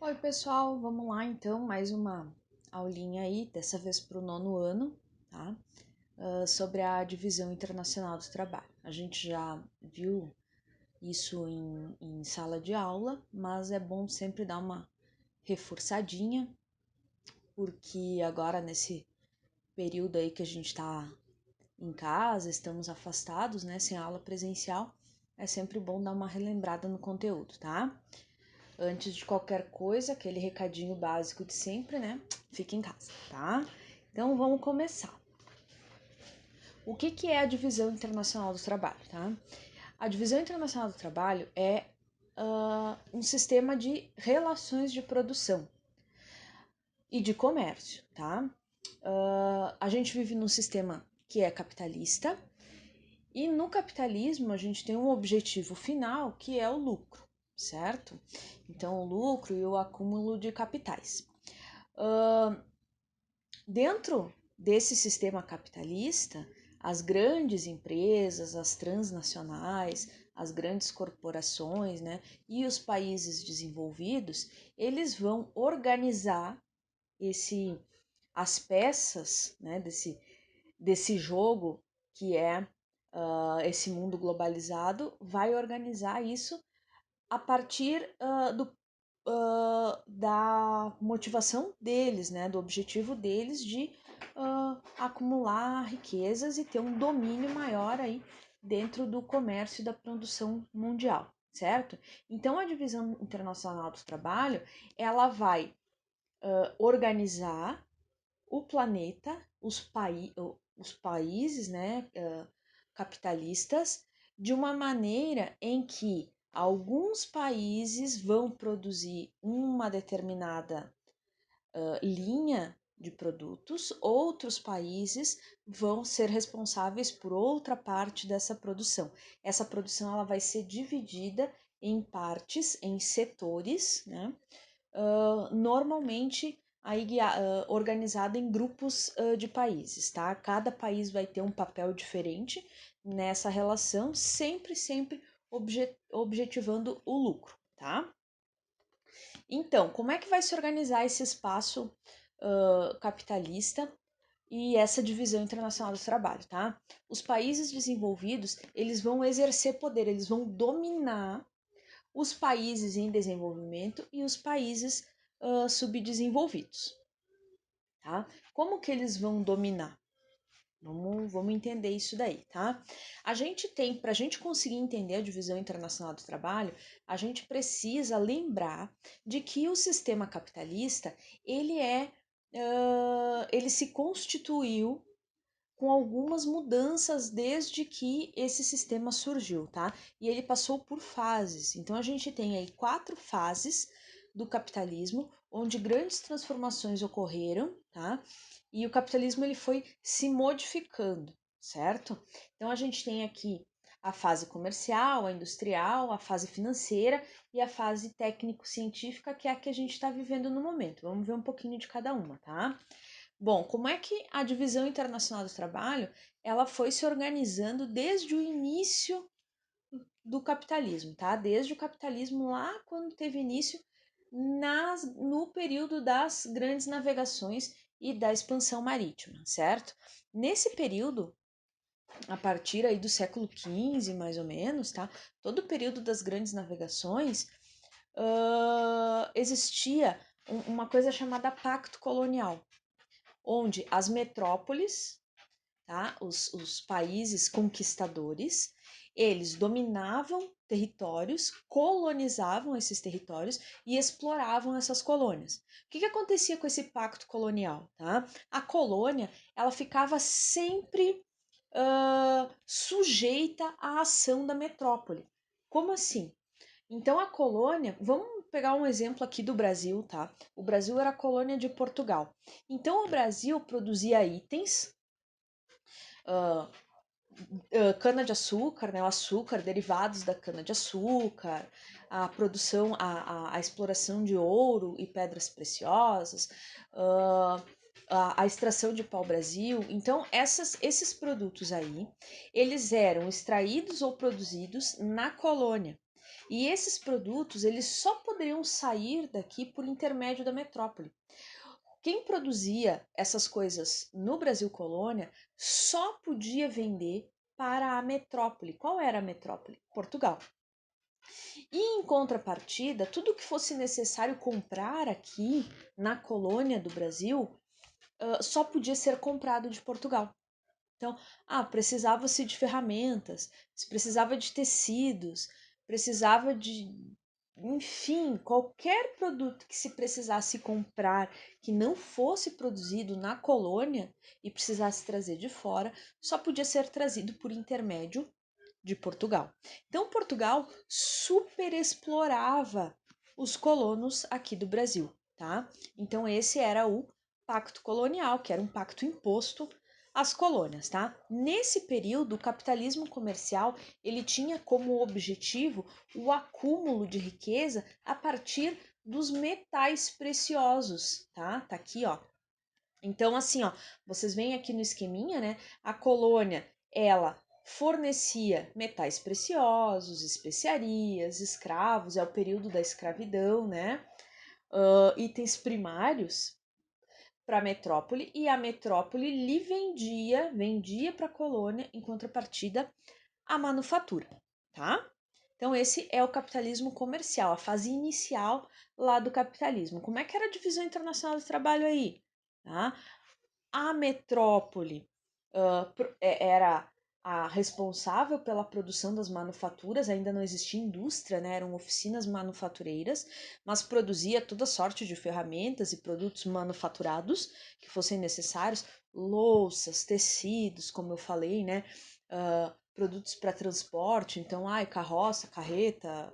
Oi, pessoal, vamos lá então, mais uma aulinha aí, dessa vez para o 9º ano, tá? Sobre a divisão internacional do trabalho. A gente já viu isso em sala de aula, mas é bom sempre dar uma reforçadinha, porque agora nesse período aí que a gente está em casa, estamos afastados, né, sem aula presencial, é sempre bom dar uma relembrada no conteúdo, tá? Antes de qualquer coisa, aquele recadinho básico de sempre, né? Fique em casa, tá? Então vamos começar. O que é a divisão internacional do trabalho, tá? A divisão internacional do trabalho é um sistema de relações de produção e de comércio, tá? A gente vive num sistema que é capitalista e no capitalismo a gente tem um objetivo final que é o lucro, certo? Então, o lucro e o acúmulo de capitais. Dentro desse sistema capitalista, as grandes empresas, as transnacionais, as grandes corporações, né, e os países desenvolvidos, eles vão organizar as peças, né, desse jogo que é esse mundo globalizado, vai organizar isso a partir da motivação deles, né, do objetivo deles de acumular riquezas e ter um domínio maior aí dentro do comércio e da produção mundial, certo? Então a divisão internacional do trabalho, ela vai organizar o planeta, os países, né, capitalistas, de uma maneira em que alguns países vão produzir uma determinada linha de produtos, outros países vão ser responsáveis por outra parte dessa produção. Essa produção ela vai ser dividida em partes, em setores, né? Normalmente aí organizada em grupos de países, tá? Cada país vai ter um papel diferente nessa relação, sempre objetivando o lucro, tá? Então, como é que vai se organizar esse espaço capitalista e essa divisão internacional do trabalho, tá? Os países desenvolvidos, eles vão exercer poder, eles vão dominar os países em desenvolvimento e os países subdesenvolvidos, tá? Como que eles vão dominar? Vamos entender isso daí, tá? Para a gente conseguir entender a divisão internacional do trabalho, a gente precisa lembrar de que o sistema capitalista, ele se constituiu com algumas mudanças desde que esse sistema surgiu, tá? E ele passou por fases. Então a gente tem aí 4 fases do capitalismo, onde grandes transformações ocorreram, tá? E o capitalismo ele foi se modificando, certo? Então a gente tem aqui a fase comercial, a industrial, a fase financeira e a fase técnico-científica, que é a que a gente está vivendo no momento. Vamos ver um pouquinho de cada uma, tá? Bom, como é que a divisão internacional do trabalho ela foi se organizando desde o início do capitalismo, tá? Desde o capitalismo lá quando teve início no período das grandes navegações e da expansão marítima, certo? Nesse período, a partir aí do século XV, mais ou menos, tá? Todo o período das grandes navegações, existia uma coisa chamada pacto colonial, onde as metrópoles, tá, os países conquistadores, eles dominavam territórios, colonizavam esses territórios e exploravam essas colônias. O que acontecia com esse pacto colonial? Tá? A colônia ela ficava sempre sujeita à ação da metrópole. Como assim? Então a colônia, vamos pegar um exemplo aqui do Brasil, tá? O Brasil era a colônia de Portugal. Então o Brasil produzia itens, cana-de-açúcar, né? O açúcar, derivados da cana-de-açúcar, a produção, a exploração de ouro e pedras preciosas, a extração de pau-brasil. Então, esses produtos aí, eles eram extraídos ou produzidos na colônia. E esses produtos, eles só poderiam sair daqui por intermédio da metrópole. Quem produzia essas coisas no Brasil Colônia só podia vender para a metrópole. Qual era a metrópole? Portugal. E em contrapartida, tudo que fosse necessário comprar aqui na colônia do Brasil só podia ser comprado de Portugal. Então, precisava-se de ferramentas, se precisava de tecidos, precisava de, enfim, qualquer produto que se precisasse comprar que não fosse produzido na colônia e precisasse trazer de fora, só podia ser trazido por intermédio de Portugal. Então, Portugal superexplorava os colonos aqui do Brasil, tá? Então, esse era o pacto colonial, que era um pacto imposto às colônias, tá? Nesse período, o capitalismo comercial, ele tinha como objetivo o acúmulo de riqueza a partir dos metais preciosos, tá? Tá aqui, ó. Então, assim, ó, vocês veem aqui no esqueminha, né? A colônia, ela fornecia metais preciosos, especiarias, escravos, é o período da escravidão, né? Itens primários para a metrópole, e a metrópole lhe vendia para a colônia em contrapartida a manufatura, tá? Então esse é o capitalismo comercial, a fase inicial lá do capitalismo. Como é que era a divisão internacional do trabalho aí? Tá? A metrópole era a responsável pela produção das manufaturas, ainda não existia indústria, né? Eram oficinas manufatureiras, mas produzia toda sorte de ferramentas e produtos manufaturados que fossem necessários, louças, tecidos, como eu falei, né? Produtos para transporte, então, carroça, carreta,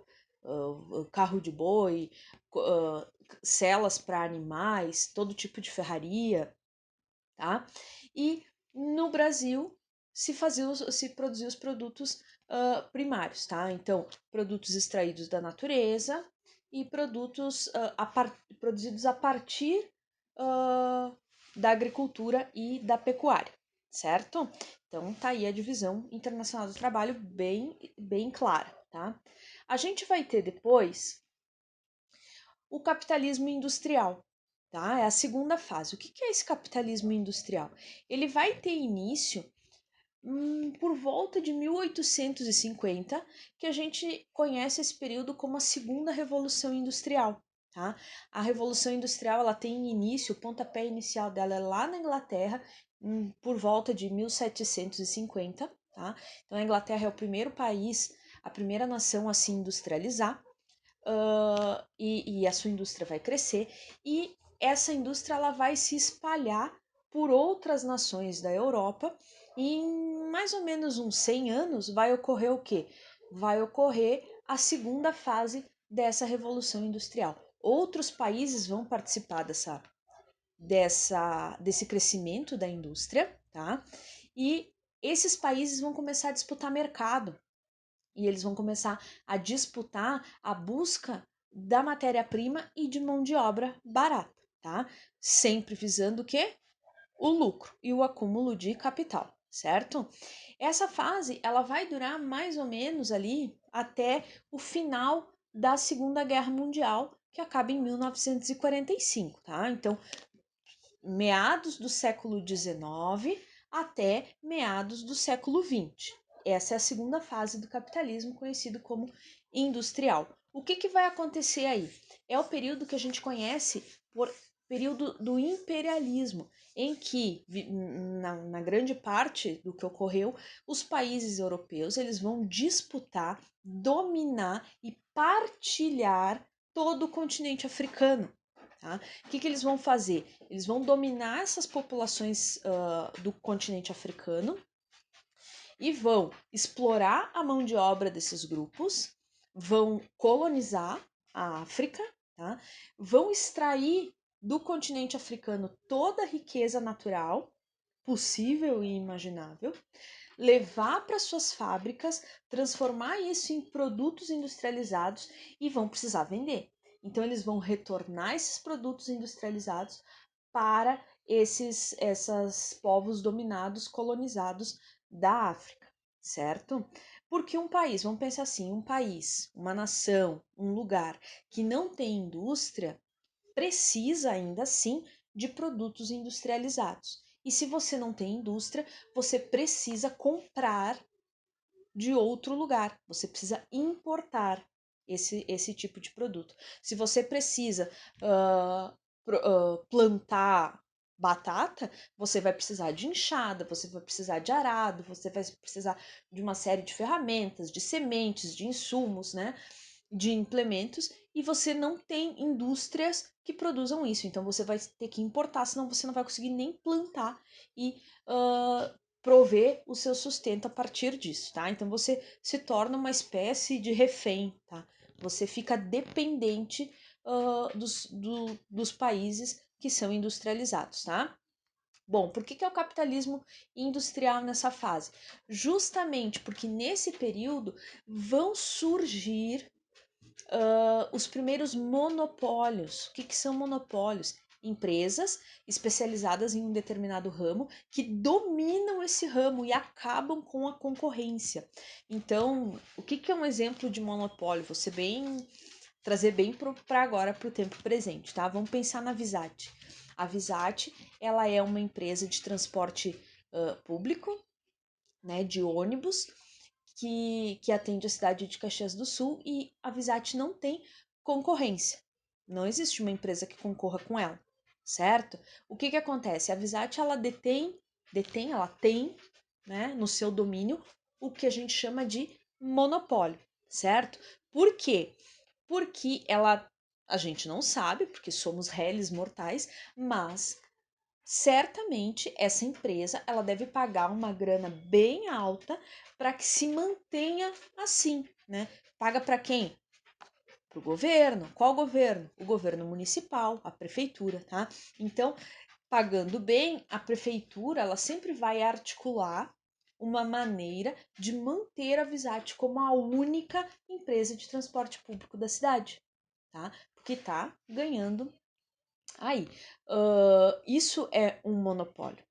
carro de boi, celas para animais, todo tipo de ferraria, tá? E no Brasil se produzia os produtos primários, tá? Então, produtos extraídos da natureza e produtos produzidos a partir da agricultura e da pecuária, certo? Então, tá aí a divisão internacional do trabalho bem clara, tá? A gente vai ter depois o capitalismo industrial, tá? É a segunda fase. O que é esse capitalismo industrial? Ele vai ter início por volta de 1850, que a gente conhece esse período como a segunda revolução industrial, tá? A revolução industrial, ela tem início, o pontapé inicial dela é lá na Inglaterra, por volta de 1750, tá? Então a Inglaterra é o primeiro país, a primeira nação a se industrializar, e a sua indústria vai crescer, e essa indústria ela vai se espalhar por outras nações da Europa, e em mais ou menos uns 100 anos vai ocorrer o quê? Vai ocorrer a segunda fase dessa revolução industrial. Outros países vão participar desse crescimento da indústria, tá? E esses países vão começar a disputar mercado, e eles vão começar a disputar a busca da matéria-prima e de mão de obra barata, tá? Sempre visando o quê? O lucro e o acúmulo de capital, certo? Essa fase, ela vai durar mais ou menos ali até o final da Segunda Guerra Mundial, que acaba em 1945, tá? Então, meados do século XIX até meados do século XX. Essa é a segunda fase do capitalismo, conhecido como industrial. O que vai acontecer aí? É o período que a gente conhece por período do imperialismo, em que, na grande parte do que ocorreu, os países europeus eles vão disputar, dominar e partilhar todo o continente africano. Tá? O que eles vão fazer? Eles vão dominar essas populações do continente africano e vão explorar a mão de obra desses grupos, vão colonizar a África, tá? Vão extrair do continente africano toda a riqueza natural possível e imaginável, levar para suas fábricas, transformar isso em produtos industrializados e vão precisar vender. Então eles vão retornar esses produtos industrializados para esses povos dominados, colonizados da África, certo? Porque um país, vamos pensar assim, um país, uma nação, um lugar que não tem indústria, precisa ainda assim de produtos industrializados. E se você não tem indústria, você precisa comprar de outro lugar, você precisa importar esse tipo de produto. Se você precisa plantar batata, você vai precisar de enxada, você vai precisar de arado, você vai precisar de uma série de ferramentas, de sementes, de insumos, né? De implementos, e você não tem indústrias que produzam isso. Então você vai ter que importar, senão você não vai conseguir nem plantar e prover o seu sustento a partir disso, tá? Então você se torna uma espécie de refém, tá? Você fica dependente dos países que são industrializados, tá? Bom, por que é o capitalismo industrial nessa fase? Justamente porque nesse período vão surgir os primeiros monopólios. O que são monopólios? Empresas especializadas em um determinado ramo que dominam esse ramo e acabam com a concorrência. Então, o que é um exemplo de monopólio? Você bem trazer bem para agora, para o tempo presente, tá? Vamos pensar na Visat. A Visat, ela é uma empresa de transporte público, né, de ônibus, que atende a cidade de Caxias do Sul, e a Visat não tem concorrência. Não existe uma empresa que concorra com ela, certo? O que acontece? A Visat, ela ela tem, né, no seu domínio o que a gente chama de monopólio, certo? Por quê? Porque a gente não sabe, porque somos réis mortais, mas certamente essa empresa ela deve pagar uma grana bem alta para que se mantenha assim, né? Paga para quem? Para o governo. Qual governo? O governo municipal, a prefeitura, tá? Então, pagando bem, a prefeitura ela sempre vai articular uma maneira de manter a Visat como a única empresa de transporte público da cidade, tá? Porque tá ganhando aí. Isso é um monopólio,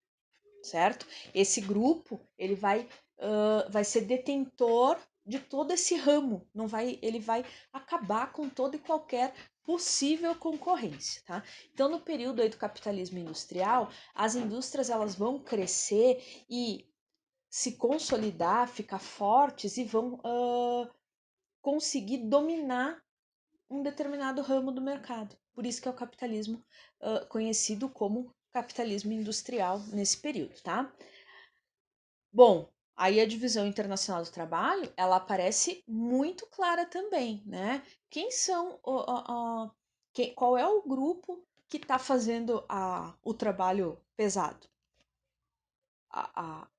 certo? Esse grupo ele vai ser detentor de todo esse ramo, não vai, ele vai acabar com toda e qualquer possível concorrência, tá? Então, no período aí do capitalismo industrial, as indústrias elas vão crescer e se consolidar, ficar fortes e vão conseguir dominar um determinado ramo do mercado. Por isso que é o capitalismo conhecido como capitalismo industrial nesse período, tá? Bom, aí a divisão internacional do trabalho, ela aparece muito clara também, né? Quem são, qual é o grupo que está fazendo o trabalho pesado?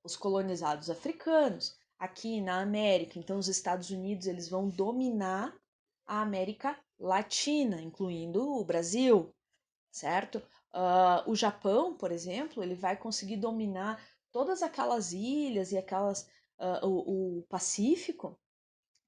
Os colonizados africanos, aqui na América. Então, os Estados Unidos eles vão dominar a América Latina, incluindo o Brasil, certo? O Japão, por exemplo, ele vai conseguir dominar todas aquelas ilhas e o Pacífico,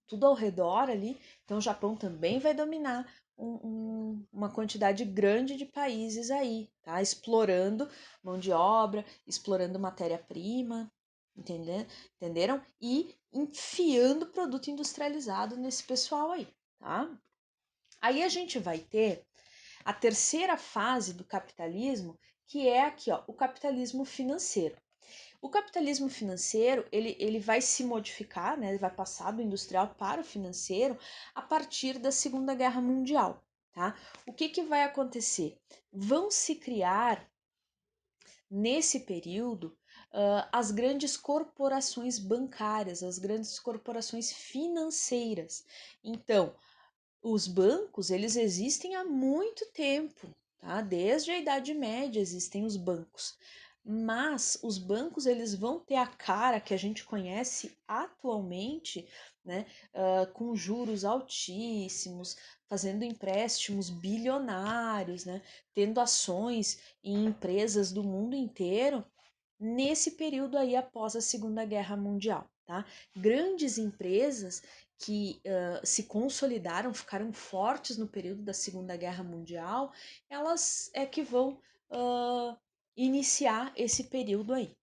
tudo ao redor ali. Então, o Japão também vai dominar uma quantidade grande de países aí, tá? Explorando mão de obra, explorando matéria-prima, entenderam? E enfiando produto industrializado nesse pessoal aí, tá? Aí a gente vai ter a terceira fase do capitalismo, que é aqui, ó, o capitalismo financeiro. O capitalismo financeiro, ele vai se modificar, né? Ele vai passar do industrial para o financeiro a partir da Segunda Guerra Mundial, tá? O que vai acontecer? Vão se criar, nesse período, as grandes corporações bancárias, as grandes corporações financeiras. Então, os bancos, eles existem há muito tempo, tá? Desde a Idade Média existem os bancos. Mas os bancos, eles vão ter a cara que a gente conhece atualmente, né? Com juros altíssimos, fazendo empréstimos bilionários, né? Tendo ações em empresas do mundo inteiro nesse período aí após a Segunda Guerra Mundial, tá? Grandes empresas que se consolidaram, ficaram fortes no período da Segunda Guerra Mundial, elas é que vão iniciar esse período aí,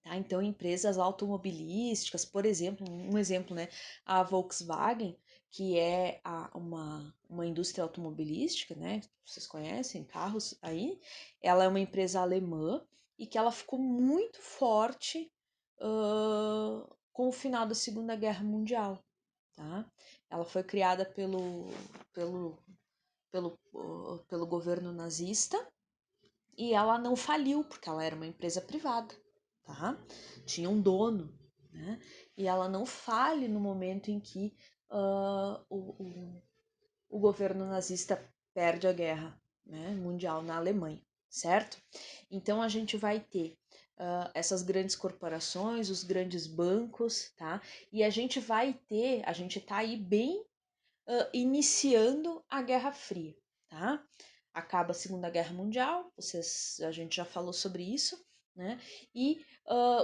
Tá? Então, empresas automobilísticas, por exemplo, um exemplo, né? A Volkswagen, que é uma indústria automobilística, né? Vocês conhecem carros aí? Ela é uma empresa alemã e que ela ficou muito forte com o final da Segunda Guerra Mundial, tá? Ela foi criada pelo, pelo governo nazista e ela não faliu, porque ela era uma empresa privada, tá? Tinha um dono, né? E ela não fale no momento em que o governo nazista perde a guerra, né, mundial na Alemanha, certo? Então a gente vai ter essas grandes corporações, os grandes bancos, tá? E a gente tá aí bem iniciando a Guerra Fria, tá? Acaba a Segunda Guerra Mundial, a gente já falou sobre isso, né? E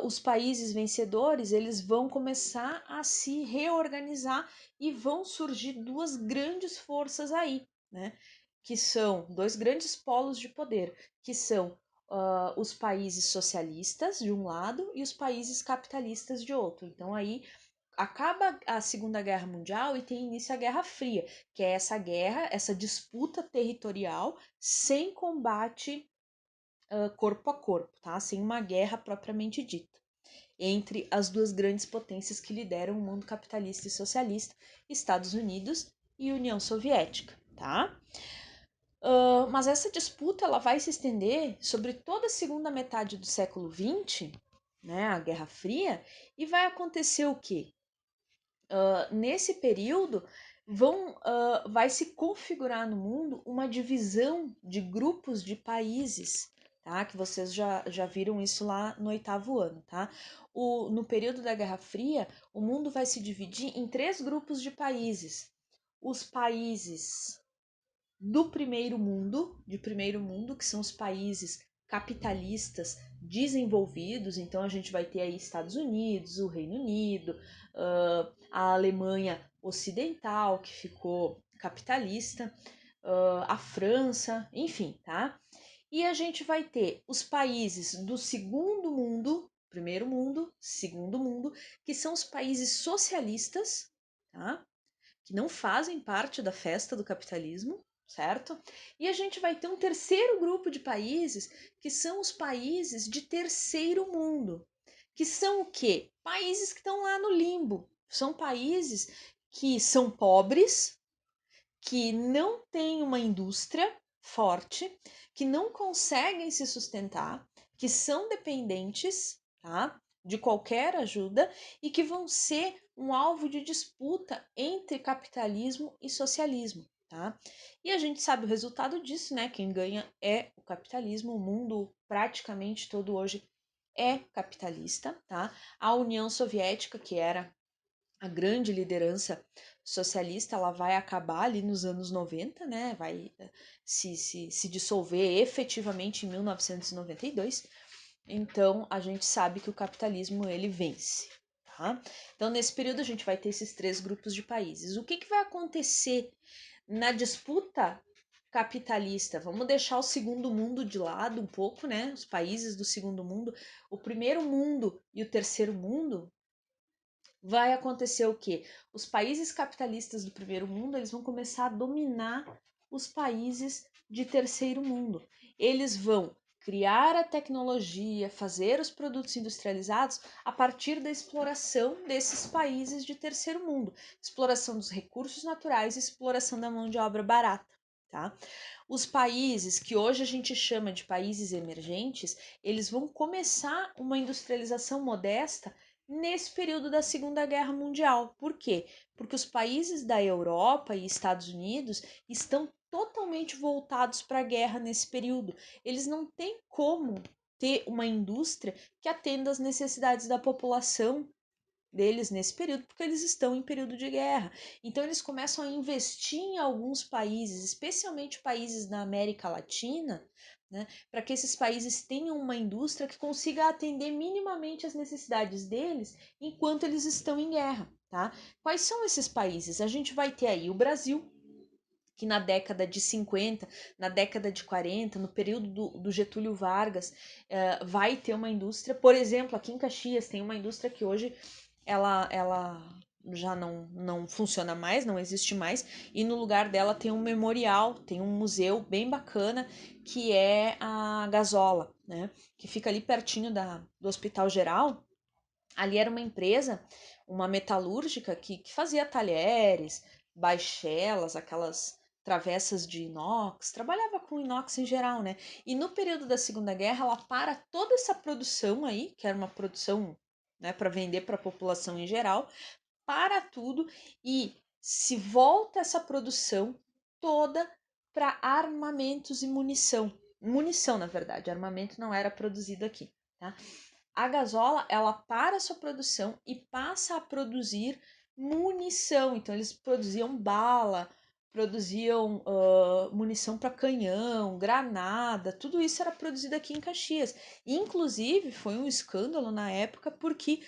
os países vencedores, eles vão começar a se reorganizar e vão surgir duas grandes forças aí, né? Que são dois grandes polos de poder, que são os países socialistas de um lado e os países capitalistas de outro. Então aí acaba a Segunda Guerra Mundial e tem início a Guerra Fria, que é essa guerra, essa disputa territorial sem combate corpo a corpo, tá? Sem uma guerra propriamente dita, entre as duas grandes potências que lideram o mundo capitalista e socialista, Estados Unidos e União Soviética, tá? Mas essa disputa ela vai se estender sobre toda a segunda metade do século XX, né, a Guerra Fria, e vai acontecer o quê? Nesse período vai se configurar no mundo uma divisão de grupos de países, tá? Que vocês já viram isso lá no 8º ano, tá? No período da Guerra Fria, o mundo vai se dividir em 3 grupos de países. Os países de primeiro mundo, que são os países capitalistas desenvolvidos, então a gente vai ter aí Estados Unidos, o Reino Unido, a Alemanha Ocidental, que ficou capitalista, a França, enfim, tá? E a gente vai ter os países do segundo mundo, primeiro mundo, segundo mundo, que são os países socialistas, tá? Que não fazem parte da festa do capitalismo, certo? E a gente vai ter um terceiro grupo de países, que são os países de terceiro mundo, que são o quê? Países que estão lá no limbo. São países que são pobres, que não têm uma indústria forte, que não conseguem se sustentar, que são dependentes, tá? De qualquer ajuda e que vão ser um alvo de disputa entre capitalismo e socialismo, tá? E a gente sabe o resultado disso, né? Quem ganha é o capitalismo, o mundo praticamente todo hoje é capitalista, tá? A União Soviética, que era a grande liderança socialista, ela vai acabar ali nos anos 90, né? Vai se dissolver efetivamente em 1992. Então, a gente sabe que o capitalismo, ele vence, tá? Então, nesse período, a gente vai ter esses 3 grupos de países. O que vai acontecer na disputa capitalista? Vamos deixar o segundo mundo de lado um pouco, né? Os países do segundo mundo. O primeiro mundo e o terceiro mundo, vai acontecer o quê? Os países capitalistas do primeiro mundo, eles vão começar a dominar os países de terceiro mundo. Eles vão criar a tecnologia, fazer os produtos industrializados a partir da exploração desses países de terceiro mundo, exploração dos recursos naturais e exploração da mão de obra barata, tá? Os países que hoje a gente chama de países emergentes, eles vão começar uma industrialização modesta nesse período da Segunda Guerra Mundial. Por quê? Porque os países da Europa e Estados Unidos estão totalmente voltados para a guerra nesse período. Eles não têm como ter uma indústria que atenda às necessidades da população deles nesse período, porque eles estão em período de guerra. Então eles começam a investir em alguns países, especialmente países da América Latina, né, para que esses países tenham uma indústria que consiga atender minimamente as necessidades deles enquanto eles estão em guerra, tá? Quais são esses países? A gente vai ter aí o Brasil, que na década de 50, na década de 40, no período do Getúlio Vargas, vai ter uma indústria. Por exemplo, aqui em Caxias tem uma indústria que hoje ela já não funciona mais, não existe mais, e no lugar dela tem um memorial, tem um museu bem bacana, que é a Gasola, né? Que fica ali pertinho do Hospital Geral. Ali era uma empresa, uma metalúrgica que fazia talheres, baixelas, aquelas travessas de inox, trabalhava com inox em geral, né? E no período da Segunda Guerra, ela para toda essa produção aí, que era uma produção, né, para vender para a população em geral, para tudo e se volta essa produção toda para armamentos e munição. Munição, na verdade, armamento não era produzido aqui, tá? A Gasola, ela para a sua produção e passa a produzir munição. Então, eles produziam bala, produziam munição para canhão, granada, tudo isso era produzido aqui em Caxias. Inclusive, foi um escândalo na época porque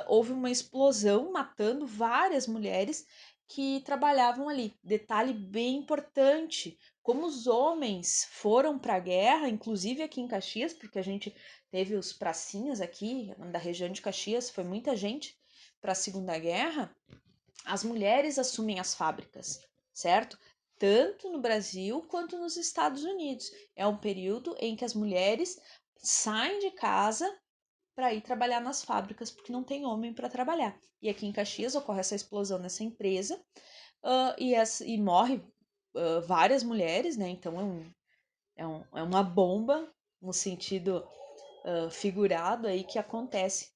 houve uma explosão matando várias mulheres que trabalhavam ali. Detalhe bem importante: como os homens foram para a guerra, inclusive aqui em Caxias, porque a gente teve os pracinhas aqui da região de Caxias, foi muita gente para a Segunda Guerra, as mulheres assumem as fábricas, certo? Tanto no Brasil quanto nos Estados Unidos. É um período em que as mulheres saem de casa para ir trabalhar nas fábricas porque não tem homem para trabalhar. E aqui em Caxias ocorre essa explosão nessa empresa e morre várias mulheres, né? Então é uma bomba no sentido figurado aí que acontece,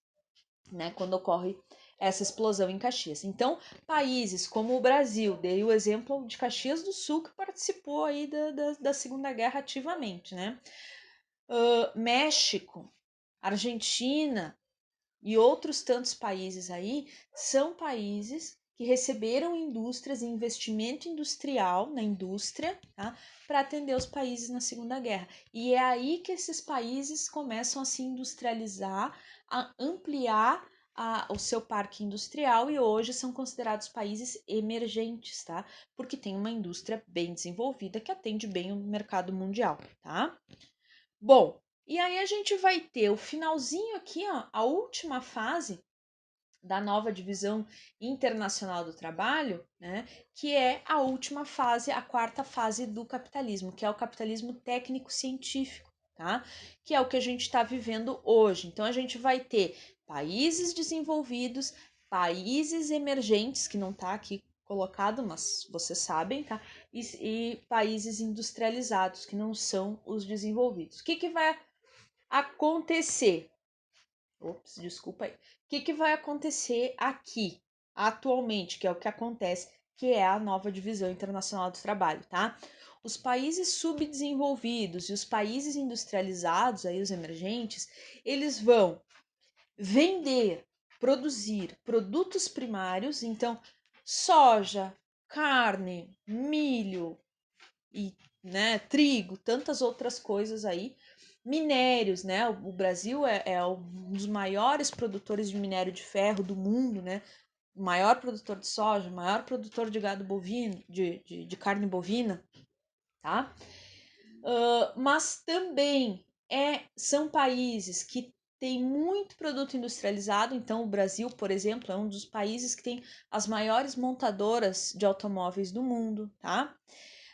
né, quando ocorre essa explosão em Caxias. Então, países como o Brasil, dei o exemplo de Caxias do Sul, que participou aí da Segunda Guerra ativamente, né? México, Argentina e outros tantos países aí são países que receberam indústrias e investimento industrial na indústria, tá? Para atender os países na Segunda Guerra. E é aí que esses países começam a se industrializar, a ampliar o seu parque industrial e hoje são considerados países emergentes, tá? Porque tem uma indústria bem desenvolvida que atende bem o mercado mundial, tá? Bom, e aí a gente vai ter o finalzinho aqui, ó, a última fase da nova divisão internacional do trabalho, né, que é a última fase, a quarta fase do capitalismo, que é o capitalismo técnico-científico, tá? Que é o que a gente está vivendo hoje. Então a gente vai ter países desenvolvidos, países emergentes, que não está aqui colocado, mas vocês sabem, tá? E países industrializados, que não são os desenvolvidos. O que vai acontecer? Ops, desculpa aí. O que vai acontecer aqui, atualmente, que é o que acontece, que é a nova divisão internacional do trabalho, tá? Os países subdesenvolvidos e os países industrializados, aí os emergentes, eles vão vender, produzir produtos primários, então soja, carne, milho e, né, trigo, tantas outras coisas aí, minérios, né? O Brasil é um dos maiores produtores de minério de ferro do mundo, né? O maior produtor de soja, o maior produtor de gado bovino, de carne bovina, tá? Mas também são países que têm muito produto industrializado, então o Brasil, por exemplo, é um dos países que tem as maiores montadoras de automóveis do mundo, tá?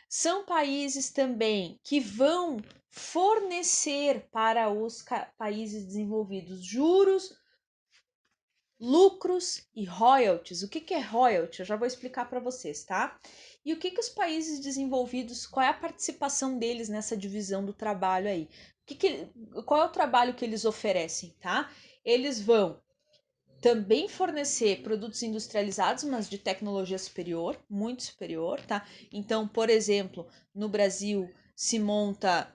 São países também que vão fornecer para os países desenvolvidos juros, lucros e royalties. O que é royalty? Eu já vou explicar para vocês, tá? E o que os países desenvolvidos, qual é a participação deles nessa divisão do trabalho aí? Qual é o trabalho que eles oferecem, tá? Eles vão também fornecer produtos industrializados, mas de tecnologia superior, muito superior, tá? Então, por exemplo, no Brasil se monta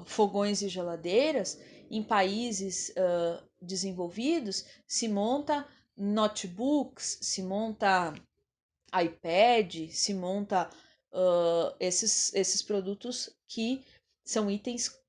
fogões e geladeiras, em países desenvolvidos se monta notebooks, se monta iPad, se monta esses produtos que são itens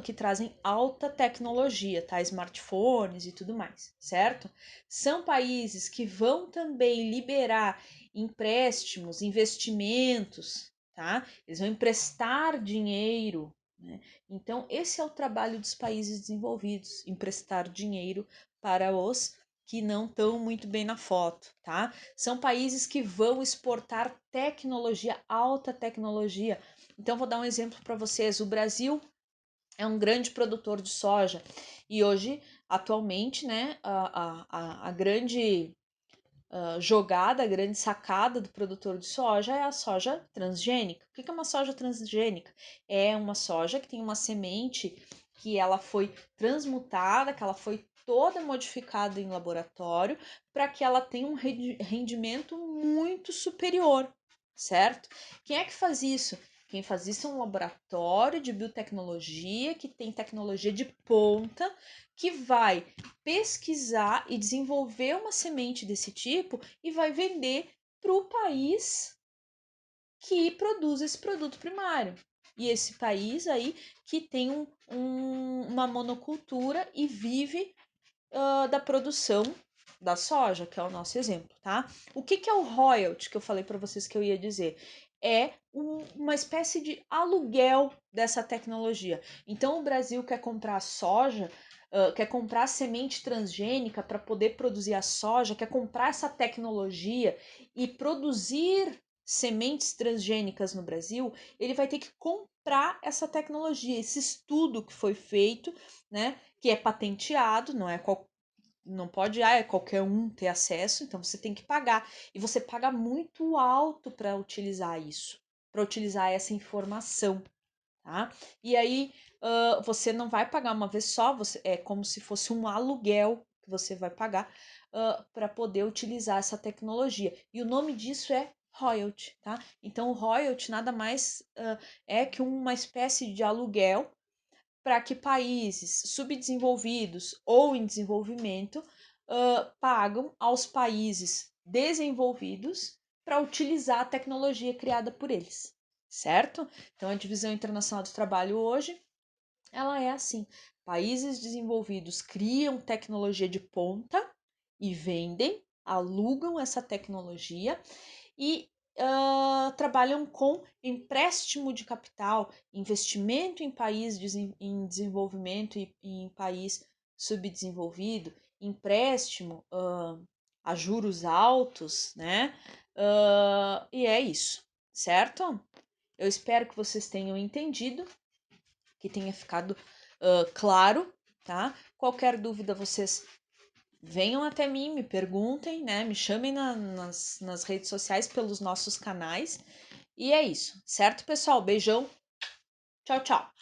que trazem alta tecnologia, tá? Smartphones e tudo mais, certo? São países que vão também liberar empréstimos, investimentos, tá? Eles vão emprestar dinheiro, né? Então, esse é o trabalho dos países desenvolvidos, emprestar dinheiro para os que não estão muito bem na foto, tá? São países que vão exportar tecnologia, alta tecnologia. Então, vou dar um exemplo para vocês. O Brasil é um grande produtor de soja e hoje, atualmente, né, a grande jogada, a grande sacada do produtor de soja é a soja transgênica. O que é uma soja transgênica? É uma soja que tem uma semente que ela foi transmutada, que ela foi toda modificada em laboratório para que ela tenha um rendimento muito superior, certo? Quem é que faz isso? Quem faz isso é um laboratório de biotecnologia que tem tecnologia de ponta que vai pesquisar e desenvolver uma semente desse tipo e vai vender para o país que produz esse produto primário. E esse país aí que tem uma monocultura e vive da produção da soja, que é o nosso exemplo, tá? O que é o royalty que eu falei para vocês que eu ia dizer? É uma espécie de aluguel dessa tecnologia. Então, o Brasil quer comprar soja, quer comprar semente transgênica para poder produzir a soja, quer comprar essa tecnologia e produzir sementes transgênicas no Brasil, ele vai ter que comprar essa tecnologia, esse estudo que foi feito, né, que é patenteado, não pode qualquer um ter acesso, então você tem que pagar. E você paga muito alto para utilizar isso, para utilizar essa informação, tá? E aí você não vai pagar uma vez só, é como se fosse um aluguel que você vai pagar para poder utilizar essa tecnologia. E o nome disso é royalty, tá? Então o royalty nada mais é que uma espécie de aluguel para que países subdesenvolvidos ou em desenvolvimento pagam aos países desenvolvidos para utilizar a tecnologia criada por eles, certo? Então a divisão internacional do trabalho hoje ela é assim: países desenvolvidos criam tecnologia de ponta e vendem, alugam essa tecnologia e trabalham com empréstimo de capital, investimento em país em desenvolvimento e em país subdesenvolvido, empréstimo a juros altos, né? E é isso, certo? Eu espero que vocês tenham entendido, que tenha ficado claro, tá? Qualquer dúvida vocês venham até mim, me perguntem, né? Me chamem nas redes sociais pelos nossos canais. E é isso, certo, pessoal? Beijão. Tchau, tchau.